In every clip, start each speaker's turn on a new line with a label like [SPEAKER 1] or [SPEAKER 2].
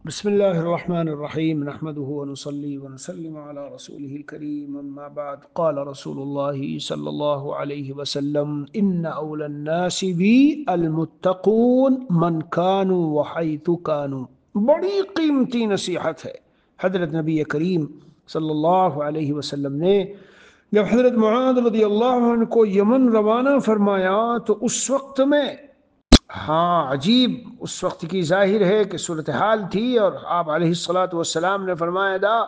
[SPEAKER 1] بسم اللہ الرحمن الرحیم نحمده ونصلي ونسلم على رسوله الكريم اما بعد قال رسول اللہ صلی اللہ علیہ وسلم ان اول الناس بی المتقون من كانوا وحيث كانوا۔ بڑی قیمتی نصیحت ہے حضرت نبی کریم صلی اللہ علیہ وسلم نے جب حضرت معاذ رضی اللہ عنہ کو یمن روانہ فرمایا تو اس وقت میں عجیب اس وقت کی ظاہر ہے کہ صورتحال تھی، اور آپ علیہ السلام نے فرمایا تھا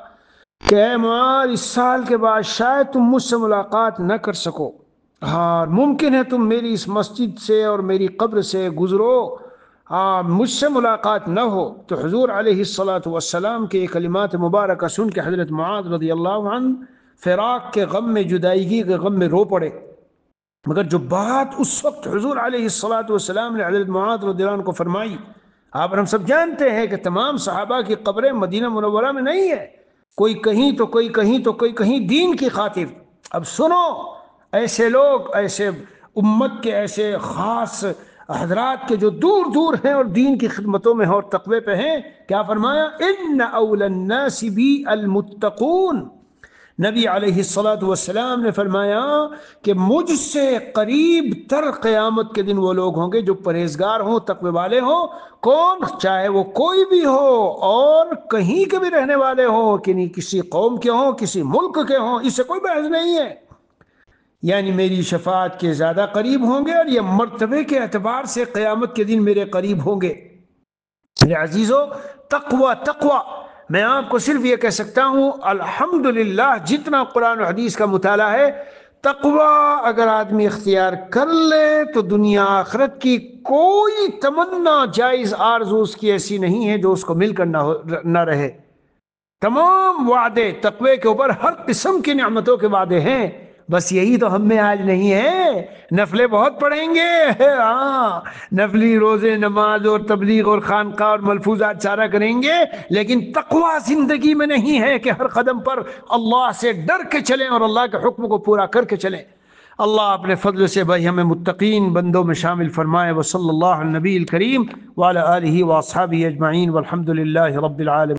[SPEAKER 1] کہ اے معاذ اس سال کے بعد شاید تم مجھ سے ملاقات نہ کر سکو، ممکن ہے تم میری اس مسجد سے اور میری قبر سے گزرو، مجھ سے ملاقات نہ ہو۔ تو حضور علیہ السلام کے یہ کلمات مبارکہ سن کے حضرت معاذ رضی اللہ عنہ فراق کے غم میں، جدائیگی کے غم میں رو پڑے۔ مگر جو بات اس وقت حضور علیہ السلام نے حضرت معاذ رضی اللہ عنہ کو فرمائی، آپ اور ہم سب جانتے ہیں کہ تمام صحابہ کی قبریں مدینہ منورہ میں نہیں ہے، کوئی کہیں تو کوئی کہیں تو کوئی کہیں دین کی خاطر۔ اب سنو، ایسے لوگ، ایسے امت کے ایسے خاص حضرات کے جو دور دور ہیں اور دین کی خدمتوں میں اور تقوی پہ ہیں، کیا فرمایا؟ ان اول الناس بی المتقون۔ نبی علیہ السلام نے فرمایا کہ مجھ سے قریب تر قیامت کے دن وہ لوگ ہوں گے جو پرہیزگار ہوں، تقوی والے ہوں۔ کون؟ چاہے وہ کوئی بھی ہو اور کہیں کے بھی رہنے والے ہوں، کسی قوم کے ہوں، کسی ملک کے ہوں، اس سے کوئی بحث نہیں ہے۔ یعنی میری شفاعت کے زیادہ قریب ہوں گے، اور یہ مرتبے کے اعتبار سے قیامت کے دن میرے قریب ہوں گے۔ میرے عزیزو، تقوی میں آپ کو صرف یہ کہہ سکتا ہوں، الحمدللہ جتنا قرآن و حدیث کا مطالعہ ہے، تقوی اگر آدمی اختیار کر لے تو دنیا آخرت کی کوئی تمنا، جائز آرزو اس کی ایسی نہیں ہے جو اس کو مل کر نہ رہے۔ تمام وعدے تقوی کے اوپر ہر قسم کی نعمتوں کے وعدے ہیں، بس یہی تو ہم میں آج نہیں ہے۔ نفلیں بہت پڑھیں گے، نفلی روزے، نماز اور تبلیغ اور خانقاہ اور ملفوظات سارا کریں گے، لیکن تقوی زندگی میں نہیں ہے کہ ہر قدم پر اللہ سے ڈر کے چلیں اور اللہ کے حکم کو پورا کر کے چلیں۔ اللہ اپنے فضل سے بھائی ہمیں متقین بندوں میں شامل فرمائے۔ وصلی اللہ علی النبی الکریم وعلی آلہ واصحابہ اجمعین والحمد للہ رب العالمین۔